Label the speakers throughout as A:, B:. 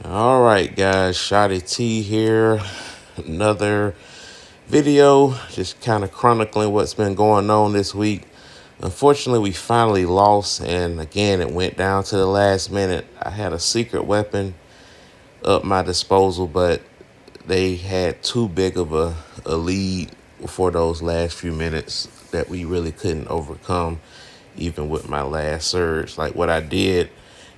A: All right, guys, Shotty T here. Another video, just kind of chronicling what's been going on this week. Unfortunately, we finally lost, and again, it went down to the last minute. I had a secret weapon up my disposal, but they had too big of a lead for those last few minutes that we really couldn't overcome, even with my last surge. Like what I did,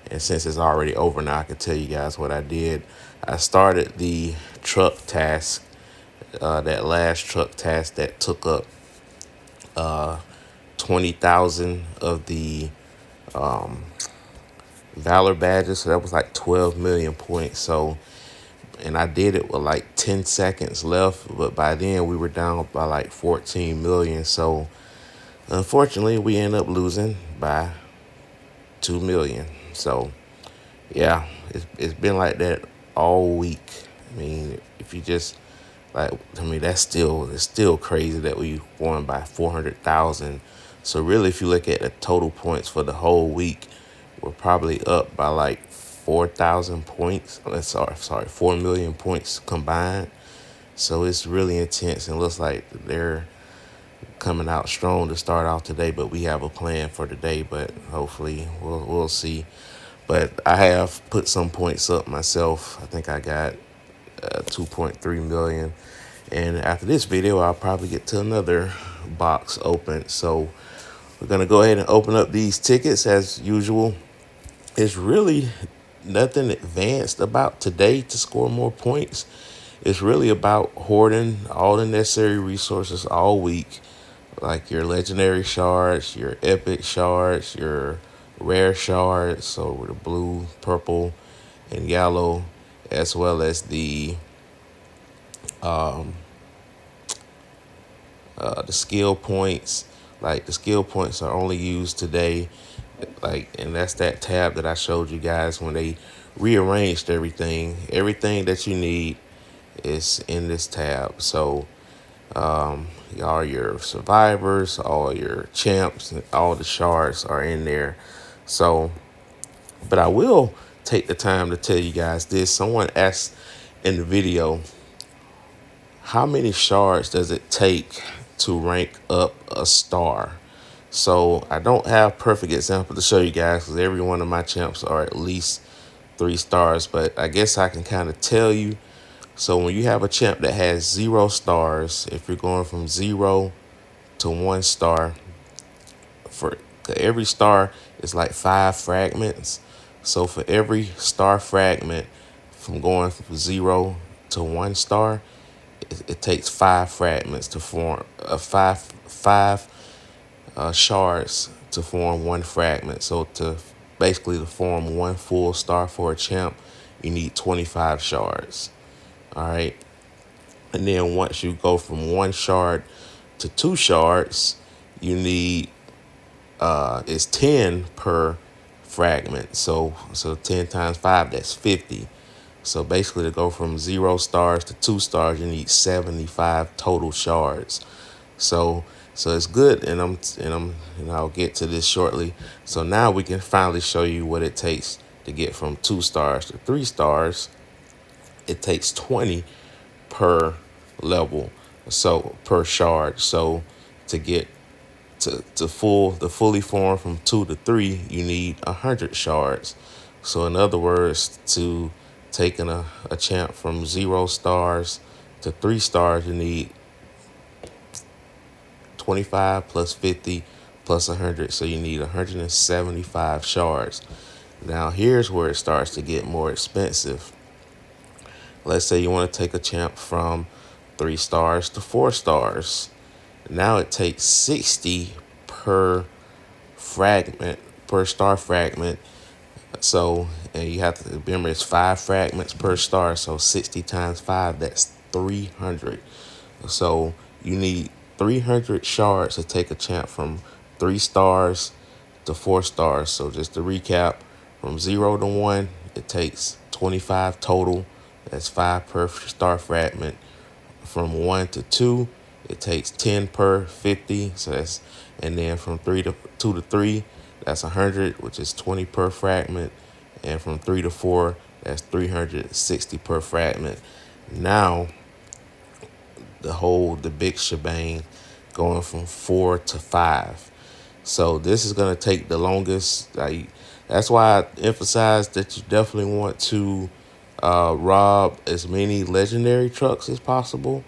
A: and since it's already over now, I can tell you guys what I did. I started the truck task, that last truck task that took up 20,000 of the Valor badges. So that was like 12 million points. So, and I did it with like 10 seconds left, but by then we were down by like 14 million. So unfortunately, we end up losing by 2 million. So yeah, it's been like that all week. I mean, if you just that's it's still crazy that we won by 400,000. So really, if you look at the total points for the whole week, we're probably up by like 4,000 points. Sorry, 4 million points combined. So it's really intense and looks like they're coming out strong to start off today. But we have a plan for today. But hopefully we'll see. But I have put some points up myself. I think I got 2.3 million. And after this video, I'll probably get to another box open. So we're going to go ahead and open up these tickets as usual. It's really nothing advanced about today to score more points. It's really about hoarding all the necessary resources all week, like your legendary shards, your epic shards, your rare shards, so the blue, purple, and yellow, as well as the skill points. Like the skill points are only used today, and that's that tab that I showed you guys when they rearranged everything. Everything that you need is in this tab. So all your survivors, all your champs, and all the shards are in there. So, but I will take the time to tell you guys this. Someone asked in the video, how many shards does it take to rank up a star? So I don't have perfect example to show you guys because every one of my champs are at least 3 stars, but I guess I can kind of tell you. So when you have a champ that has 0 stars, if you're going from 0 to 1 star, for every star is like 5 fragments. So for every star fragment from going from 0 to 1 star, it takes 5 fragments to form five shards to form 1 fragment. So to form 1 full star for a champ, you need 25 shards. All right. And then once you go from 1 shard to 2 shards, you need it's 10 per fragment. So 10 times 5, that's 50. So basically, to go from 0 stars to 2 stars, you need 75 total shards. So it's good, and I'll get to this shortly. So now we can finally show you what it takes to get from 2 stars to 3 stars. It takes 20 per level, so per shard. So to get to fully form from 2 to 3, you need 100 shards. So in other words, to taking a champ from 0 stars to 3 stars, you need 25 plus 50 plus 100. So you need 175 shards. Now here's where it starts to get more expensive. Let's say you want to take a champ from 3 stars to 4 stars. Now it takes 60 per fragment, per star fragment. So, and you have to remember it's 5 fragments per star. So 60 times 5, that's 300. So you need 300 shards to take a champ from 3 stars to 4 stars. So just to recap, from 0 to 1, it takes 25 total. That's 5 per star fragment. From 1 to 2, it takes 10 per 50. So that's, and then from 2 to 3, that's 100, which is 20 per fragment. And from 3 to 4, That's 360 per fragment. Now the big shebang going from 4 to 5. So this is gonna take the longest. Like, that's why I emphasize that you definitely want to rob as many legendary trucks as possible,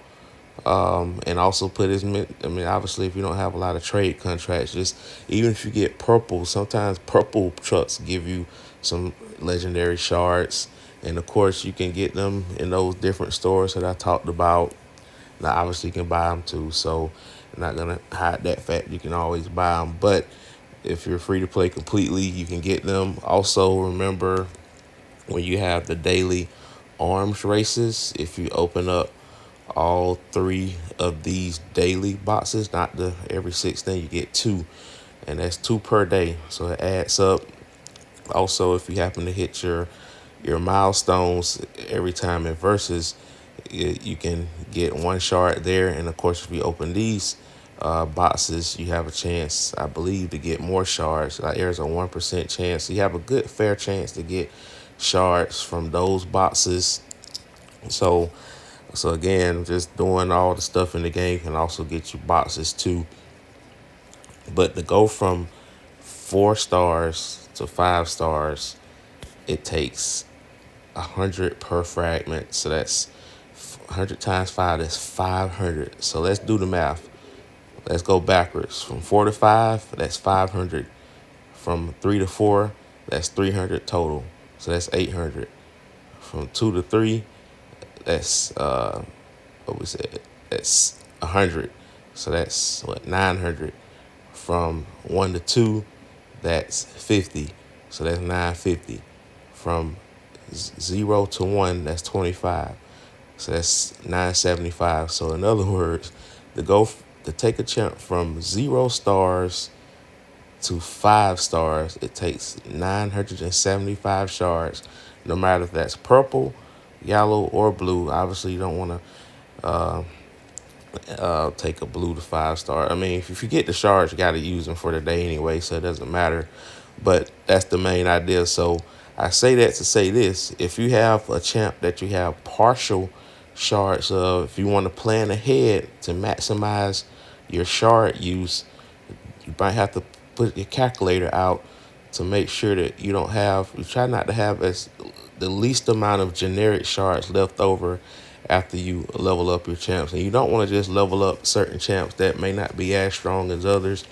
A: and also put as many. I mean, obviously, if you don't have a lot of trade contracts, just even if you get purple, sometimes purple trucks give you some legendary shards, and of course, you can get them in those different stores that I talked about. Now, obviously, you can buy them too, so I'm not gonna hide that fact. You can always buy them, but if you're free to play completely, you can get them. Also, remember when you have the daily arms races, if you open up all three of these daily boxes, not the every 6 thing, you get two, and that's two per day, so it adds up. Also, if you happen to hit your milestones every time in versus, you can get one shard there. And of course, if you open these boxes, you have a chance, I believe, to get more shards. Like, there's a 1% chance. So you have a good fair chance to get shards from those boxes. So again, just doing all the stuff in the game can also get you boxes too. But to go from 4 stars to 5 stars, it takes 100 per fragment. So that's 100 times 5. That's 500. So let's do the math. Let's go backwards. From 4 to 5, that's 500. From 3 to 4, that's 300 total. So that's 800. From 2 to 3, that's what we said. That's 100. So that's what, 900. From 1 to 2, that's 50. So that's 950. From 0 to 1, that's 25. So that's 975. So in other words, to take a champ from 0 stars to 5 stars, it takes 975 shards. No matter if that's purple, yellow, or blue. Obviously, you don't want to take a blue to 5 star. I mean, if you get the shards, you got to use them for the day anyway, so it doesn't matter. But that's the main idea. So I say that to say this: if you have a champ that you have partial shards of, if you want to plan ahead to maximize your shard use, you might have to put your calculator out to make sure that you try not to have as the least amount of generic shards left over after you level up your champs. And you don't want to just level up certain champs that may not be as strong as others.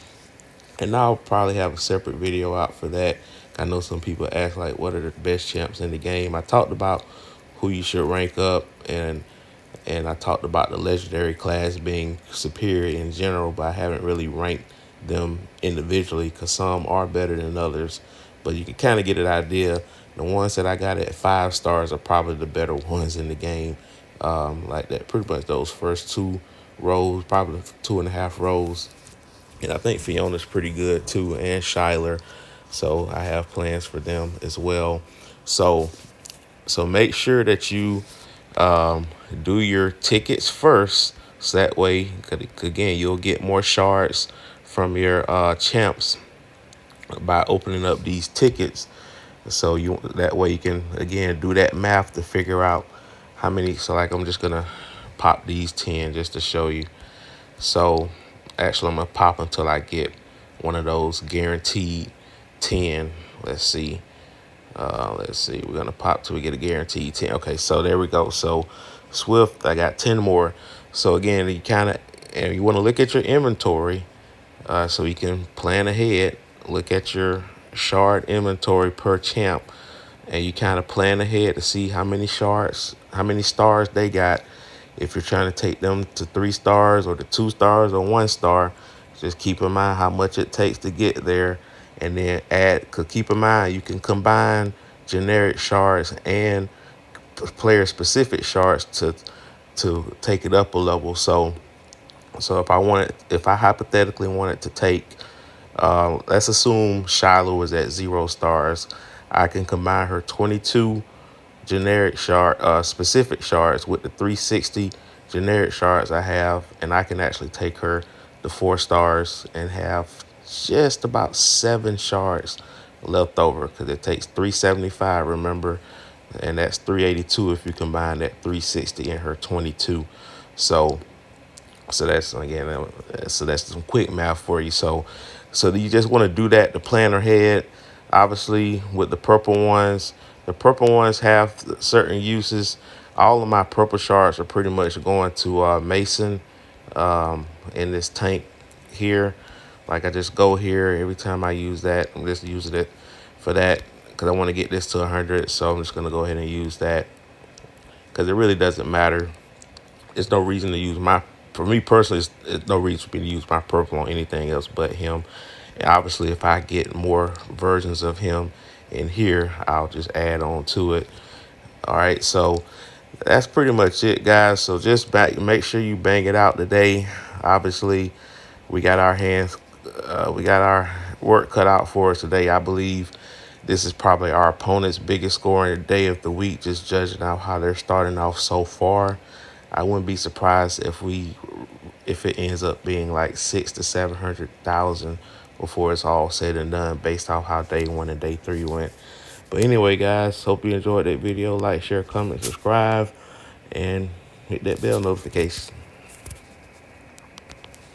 A: And I'll probably have a separate video out for that. I know some people ask, like, what are the best champs in the game? I talked about who you should rank up, and I talked about the legendary class being superior in general, but I haven't really ranked them individually because some are better than others. But you can kind of get an idea. The ones that I got at 5 stars are probably the better ones in the game. Like that, pretty much those first 2 rows, probably 2.5 rows. And I think Fiona's pretty good too, and Shyler. So I have plans for them as well. So make sure that you do your tickets first. So that way, again, you'll get more shards from your champs by opening up these tickets. So that way you can, again, do that math to figure out how many. So like, I'm just gonna pop these 10 just to show you. So actually, I'm gonna pop until I get one of those guaranteed 10. Let's see. We're gonna pop till we get a guaranteed 10. Okay, so there we go. So Swift, I got 10 more. So again, you want to look at your inventory, so you can plan ahead. Look at your shard inventory per champ, and you kind of plan ahead to see how many stars they got. If you're trying to take them to 3 stars or to 2 stars or 1 star, just keep in mind how much it takes to get there, and then add. Cause keep in mind, you can combine generic shards and player specific shards to take it up a level. So if I hypothetically wanted to take, let's assume Shiloh was at 0 stars, I can combine her 22 generic specific shards with the 360 generic shards I have, and I can actually take her to 4 stars and have just about 7 shards left over, because it takes 375. Remember, and that's 382 if you combine that 360 and her 22. So that's again, so that's some quick math for you. So you just want to do that to plan ahead. Obviously, with the purple ones have certain uses. All of my purple shards are pretty much going to Mason in this tank here. Like I just go here every time I use that. I'm just using it for that because I want to get this to 100. So I'm just gonna go ahead and use that because it really doesn't matter. There's no reason to use for me personally, it's no reason for me to use my purple on anything else but him. And obviously, if I get more versions of him in here, I'll just add on to it. All right, so that's pretty much it, guys. So just make sure you bang it out today. Obviously, we got our hands, we got our work cut out for us today. I believe this is probably our opponent's biggest scoring day of the week, just judging out how they're starting off so far. I wouldn't be surprised if it ends up being like 600,000 to 700,000 before it's all said and done, based off how day 1 and day 3 went. But anyway, guys, hope you enjoyed that video. Like, share, comment, subscribe, and hit that bell notification.